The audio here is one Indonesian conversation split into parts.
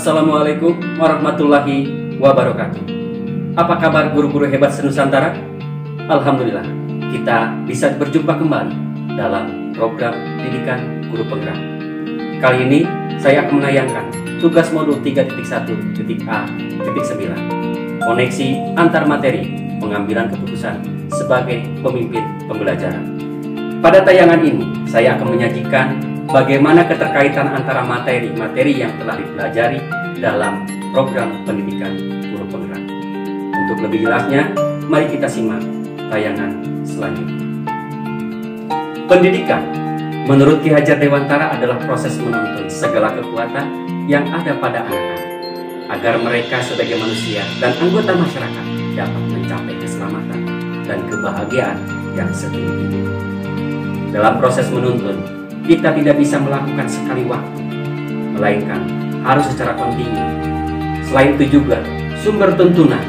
Assalamualaikum warahmatullahi wabarakatuh. Apa kabar guru-guru hebat senusantara? Alhamdulillah, kita bisa berjumpa kembali dalam program pendidikan guru penggerak. Kali ini saya akan menayangkan tugas modul 3.1.A.9, koneksi antar materi pengambilan keputusan sebagai pemimpin pembelajaran. Pada tayangan ini, saya akan menyajikan bagaimana keterkaitan antara materi-materi yang telah dipelajari dalam program pendidikan guru penggerak. Untuk lebih jelasnya, mari kita simak tayangan selanjutnya. Pendidikan, menurut Ki Hajar Dewantara, adalah proses menuntun segala kekuatan yang ada pada anak-anak, agar mereka sebagai manusia dan anggota masyarakat dapat mencapai keselamatan dan kebahagiaan yang setinggi-tinggi. Dalam proses menuntun, kita tidak bisa melakukan sekali waktu, melainkan harus secara kontinu. Selain itu juga, sumber tuntunan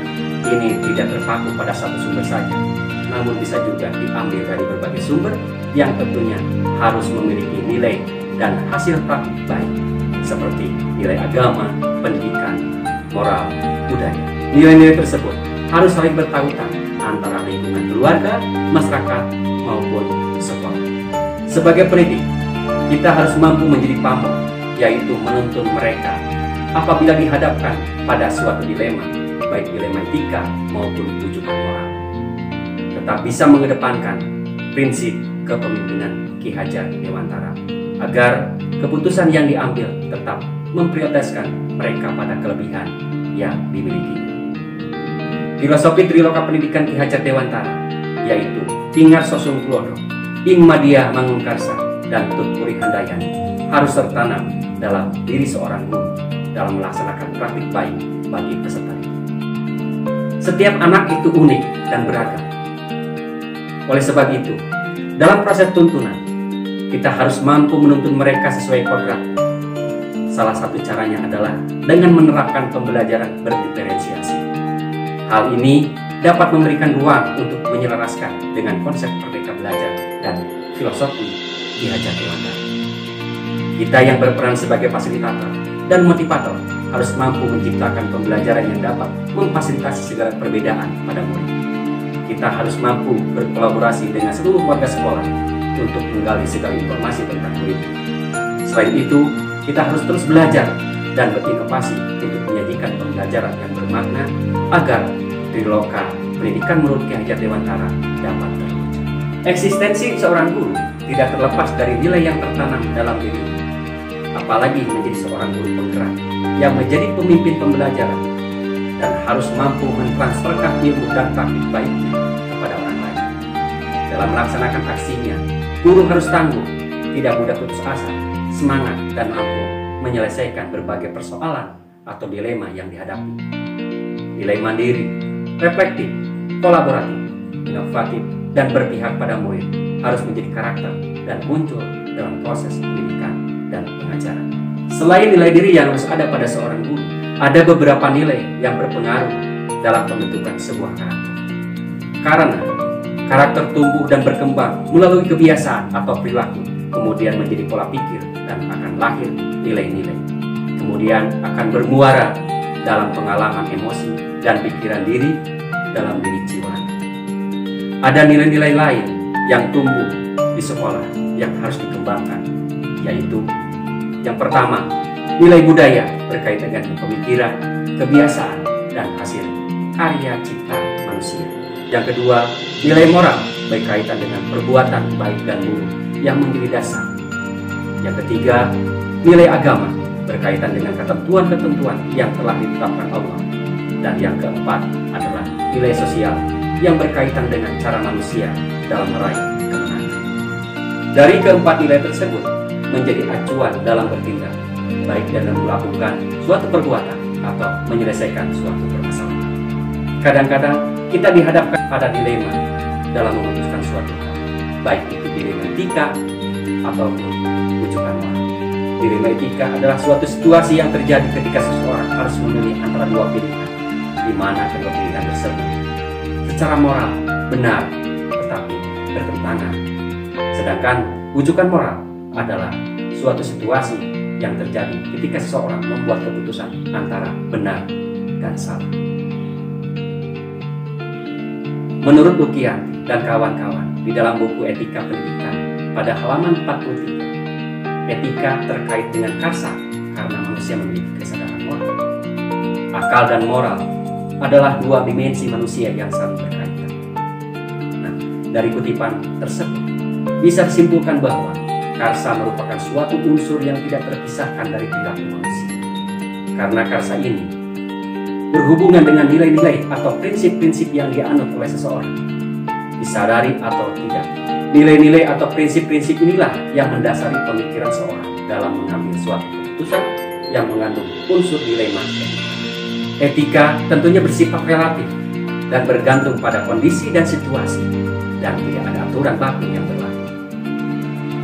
ini tidak terpaku pada satu sumber saja, namun bisa juga diambil dari berbagai sumber yang tentunya harus memiliki nilai dan hasil praktik baik, seperti nilai agama, pendidikan, moral, budaya. Nilai-nilai tersebut harus saling bertautan antara lingkungan keluarga, masyarakat, maupun sekolah. Sebagai pendidik, kita harus mampu menjadi pamor, yaitu menuntun mereka apabila dihadapkan pada suatu dilema, baik dilema etika maupun rujukan moral. Tetap bisa mengedepankan prinsip kepemimpinan Ki Hajar Dewantara, agar keputusan yang diambil tetap memprioritaskan mereka pada kelebihan yang dimiliki. Filosofi Triloka Pendidikan Ki Hajar Dewantara, yaitu Tingar Sosung Kulodo, Ing Madia Mangungkarsa, dan Tutpuri Handayani, harus tertanam dalam diri seorang guru dalam melaksanakan praktik baik bagi peserta. Setiap anak itu unik dan beragam. Oleh sebab itu, dalam proses tuntunan, kita harus mampu menuntun mereka sesuai kodrat. Salah satu caranya adalah dengan menerapkan pembelajaran berdiferensiasi. Hal ini dapat memberikan ruang untuk menyelaraskan dengan konsep merdeka belajar dan filosofi Ki Hajar Dewantara. Kita yang berperan sebagai fasilitator dan motivator harus mampu menciptakan pembelajaran yang dapat memfasilitasi segala perbedaan pada murid. Kita harus mampu berkolaborasi dengan seluruh warga sekolah untuk menggali segala informasi tentang murid. Selain itu, kita harus terus belajar dan berinovasi untuk menyajikan pembelajaran yang bermakna agar Triloka Pendidikan menurut Ki Hajar Dewantara dapat terwujud. Eksistensi seorang guru tidak terlepas dari nilai yang tertanam dalam diri, apalagi menjadi seorang guru penggerak yang menjadi pemimpin pembelajaran dan harus mampu mentransferkan ilmu dan praktik baiknya kepada orang lain. Dalam melaksanakan aksinya, guru harus tangguh, tidak mudah putus asa, semangat, dan mampu menyelesaikan berbagai persoalan atau dilema yang dihadapi. Nilai mandiri, reflektif, kolaboratif, inovatif, dan berpihak pada murid harus menjadi karakter dan muncul dalam proses pendidikan dan pengajaran. Selain nilai diri yang harus ada pada seorang guru, ada beberapa nilai yang berpengaruh dalam pembentukan sebuah karakter. Karena karakter tumbuh dan berkembang melalui kebiasaan atau perilaku, kemudian menjadi pola pikir dan akan lahir nilai-nilai. Kemudian akan bermuara dalam pengalaman emosi dan pikiran diri dalam diri jiwa. Ada nilai-nilai lain yang tumbuh di sekolah yang harus dikembangkan, yaitu yang pertama, nilai budaya berkaitan dengan pemikiran, kebiasaan, dan hasil karya cipta manusia. Yang kedua, nilai moral berkaitan dengan perbuatan baik dan buruk yang menjadi dasar. Yang ketiga, nilai agama berkaitan dengan ketentuan-ketentuan yang telah ditetapkan Allah. Dan yang keempat adalah nilai sosial yang berkaitan dengan cara manusia dalam meraih kemenangan. Dari keempat nilai tersebut menjadi acuan dalam bertindak, baik dalam melakukan suatu perbuatan atau menyelesaikan suatu permasalahan. Kadang-kadang kita dihadapkan pada dilema dalam memutuskan suatu hal, baik itu dilema etika ataupun rujukan moral. Dilema etika adalah suatu situasi yang terjadi ketika seseorang harus memilih antara dua pilihan, di mana kedua pilihan tersebut secara moral benar tetapi bertentangan. Sedangkan rujukan moral adalah suatu situasi yang terjadi ketika seseorang membuat keputusan antara benar dan salah. Menurut Lukianti dan kawan-kawan di dalam buku Etika Pendidikan pada halaman 43, etika terkait dengan karsa karena manusia memiliki kesadaran moral. Akal dan moral adalah dua dimensi manusia yang saling berkaitan. Nah, dari kutipan tersebut bisa disimpulkan bahwa karsa merupakan suatu unsur yang tidak terpisahkan dari perilaku manusia. Karena karsa ini berhubungan dengan nilai-nilai atau prinsip-prinsip yang dianut oleh seseorang. Disadari atau tidak, nilai-nilai atau prinsip-prinsip inilah yang mendasari pemikiran seorang dalam mengambil suatu keputusan yang mengandung unsur dilema etika. Etika tentunya bersifat relatif dan bergantung pada kondisi dan situasi, dan tidak ada aturan baku yang berlaku.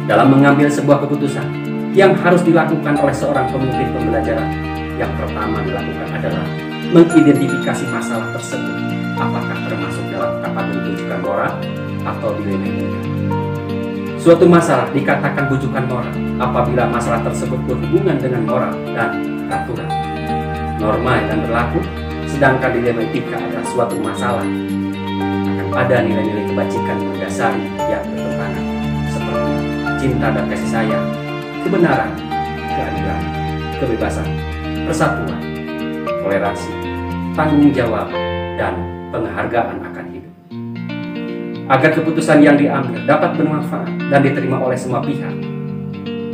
Dalam mengambil sebuah keputusan yang harus dilakukan oleh seorang pemimpin pembelajaran, yang pertama dilakukan adalah mengidentifikasi masalah tersebut, apakah termasuk dalam kategori bujukan moral atau dilema etika. Suatu masalah dikatakan bujukan moral apabila masalah tersebut berhubungan dengan moral dan peraturan, norma yang berlaku, sedangkan dilema etika adalah suatu masalah akan ada nilai-nilai kebajikan mendasari yang bertentangan seperti cinta dan kasih sayang, kebenaran, keadilan, kebebasan, persatuan, toleransi, tanggung jawab, dan penghargaan akan hidup. Agar keputusan yang diambil dapat bermanfaat dan diterima oleh semua pihak,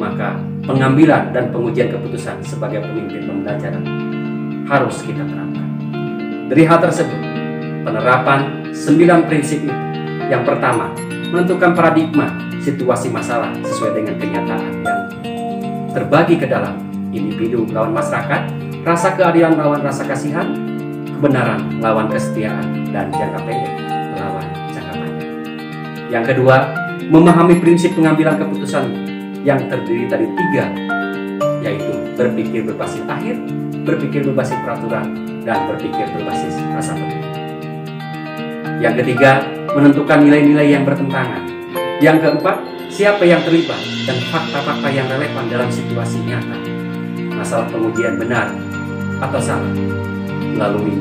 maka pengambilan dan pengujian keputusan sebagai pemimpin pembelajaran harus kita terapkan. Dari hal tersebut, penerapan 9 prinsip itu. Yang pertama, menentukan paradigma situasi masalah sesuai dengan kenyataan yang terbagi ke dalam individu lawan masyarakat, rasa keadilan lawan rasa kasihan, kebenaran lawan kesetiaan, dan jangka pendek lawan jangka panjang. Yang kedua, memahami prinsip pengambilan keputusan yang terdiri dari 3, yaitu berpikir berbasis akhir, berpikir berbasis peraturan, dan berpikir berbasis rasa peduli. Yang ketiga, menentukan nilai-nilai yang bertentangan. Yang keempat, siapa yang terlibat dan fakta-fakta yang relevan dalam situasi nyata. Masalah pengujian benar atau salah melalui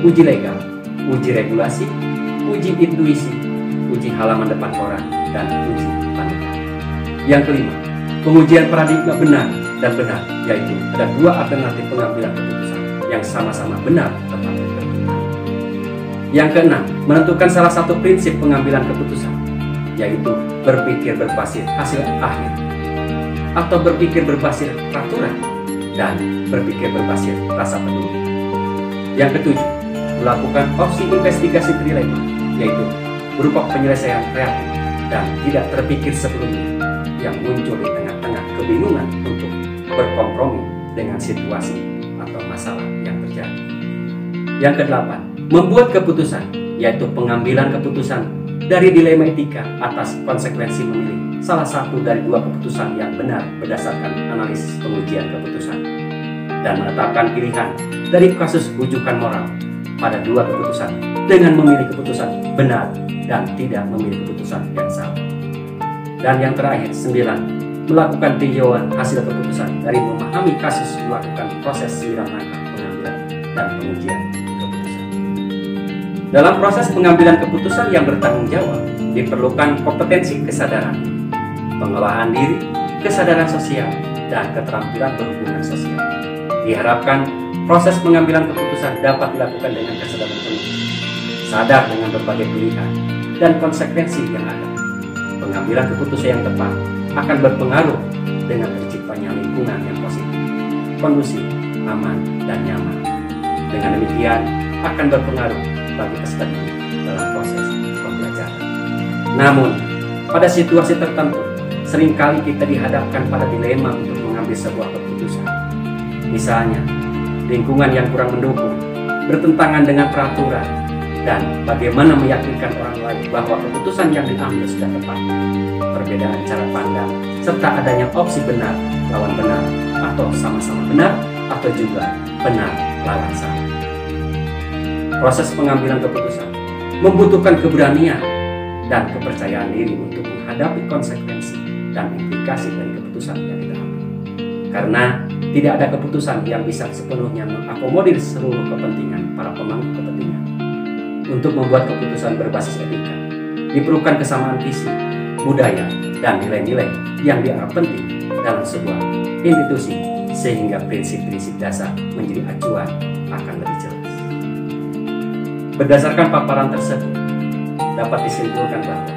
uji legal, uji regulasi, uji intuisi, uji halaman depan koran, dan uji panutan. Yang kelima, pengujian paradigma benar dan benar, yaitu ada 2 alternatif pengambilan keputusan yang sama-sama benar tetapi berbeda. Yang keenam, menentukan salah satu prinsip pengambilan keputusan, yaitu berpikir berbasis hasil akhir, atau berpikir berbasis peraturan, dan berpikir berbasis rasa peduli. Yang ketujuh, melakukan opsi investigasi trilema, yaitu berupa penyelesaian kreatif dan tidak terpikir sebelumnya yang muncul di tengah-tengah kebingungan untuk berkompromi dengan situasi atau masalah yang terjadi. Yang kedelapan, membuat keputusan, yaitu pengambilan keputusan dari dilema etika atas konsekuensi memilih salah satu dari 2 keputusan yang benar berdasarkan analisis pengujian keputusan, dan menetapkan pilihan dari kasus rujukan moral pada 2 keputusan dengan memilih keputusan benar dan tidak memilih keputusan yang salah. Dan yang terakhir, 9, melakukan tinjauan hasil keputusan dari memahami kasus, melakukan proses 9 langkah pengambilan dan pengujian keputusan. Dalam proses pengambilan keputusan yang bertanggung jawab, diperlukan kompetensi kesadaran, pengelolaan diri, kesadaran sosial, dan keterampilan berhubungan sosial. Diharapkan proses pengambilan keputusan dapat dilakukan dengan kesadaran penuh, sadar dengan berbagai pilihan dan konsekuensi yang ada. Pengambilan keputusan yang tepat akan berpengaruh dengan terciptanya lingkungan yang positif, kondusif, aman, dan nyaman. Dengan demikian akan berpengaruh bagi peserta didik dalam proses pembelajaran. Namun, pada situasi tertentu, seringkali kita dihadapkan pada dilema untuk mengambil sebuah keputusan. Misalnya, lingkungan yang kurang mendukung, bertentangan dengan peraturan, dan bagaimana meyakinkan orang lain bahwa keputusan yang diambil sudah tepat. Perbedaan cara pandang, serta adanya opsi benar lawan benar, atau sama-sama benar, atau juga benar lawan salah. Proses pengambilan keputusan membutuhkan keberanian dan kepercayaan diri untuk menghadapi konsekuensi dan implikasi dari keputusan yang kita ambil. karena tidak ada keputusan yang bisa sepenuhnya mengakomodir seluruh kepentingan para pemangku kepentingan. Untuk membuat keputusan berbasis etika, diperlukan kesamaan visi, budaya, dan nilai-nilai yang dianggap penting dalam sebuah institusi, sehingga prinsip-prinsip dasar menjadi acuan akan lebih jelas. Berdasarkan paparan tersebut, dapat disimpulkan bahwa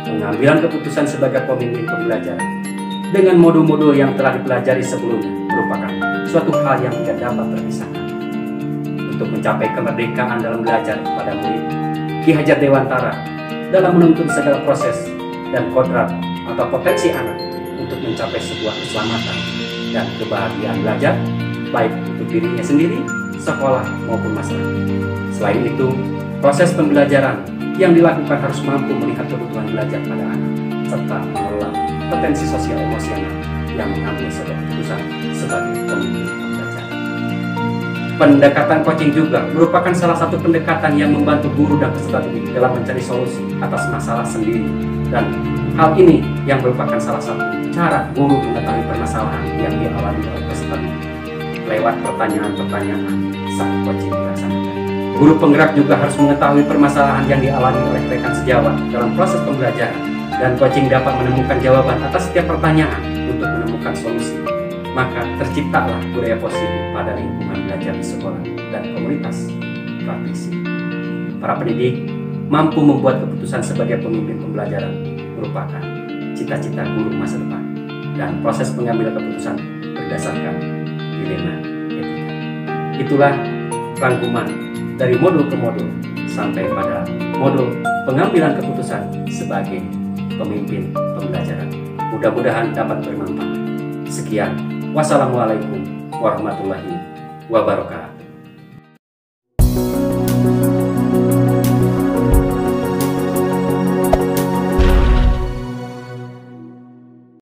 pengambilan keputusan sebagai pemimpin pembelajaran dengan modul-modul yang telah dipelajari sebelumnya merupakan suatu hal yang tidak dapat terpisahkan. Untuk mencapai kemerdekaan dalam belajar pada murid, Ki Hajar Dewantara dalam menuntun segala proses dan kodrat atau potensi anak untuk mencapai sebuah keselamatan dan kebahagiaan belajar, baik untuk dirinya sendiri, sekolah, maupun masyarakat. Selain itu, proses pembelajaran yang dilakukan harus mampu melihat kebutuhan belajar pada anak, serta mengelola potensi sosial emosional yang mengambil sebuah keputusan sebagai pemimpin pembelajaran. Pendekatan coaching juga merupakan salah satu pendekatan yang membantu guru dan peserta didik dalam mencari solusi atas masalah sendiri, dan hal ini yang merupakan salah satu cara guru mengetahui permasalahan yang dialami oleh peserta didik lewat pertanyaan-pertanyaan saat coaching dilaksanakan. Guru penggerak juga harus mengetahui permasalahan yang dialami oleh rekan sejawat dalam proses pembelajaran, dan coaching dapat menemukan jawaban atas setiap pertanyaan untuk menemukan solusi. Maka terciptalah budaya positif pada lingkungan belajar di sekolah dan komunitas praktisi. Para pendidik mampu membuat keputusan sebagai pemimpin pembelajaran merupakan cita-cita guru masa depan, dan proses pengambilan keputusan berdasarkan dilema etika. Itulah rangkuman dari modul ke modul sampai pada modul pengambilan keputusan sebagai pemimpin pembelajaran. Mudah-mudahan dapat bermanfaat. Sekian. Wassalamualaikum warahmatullahi wabarakatuh.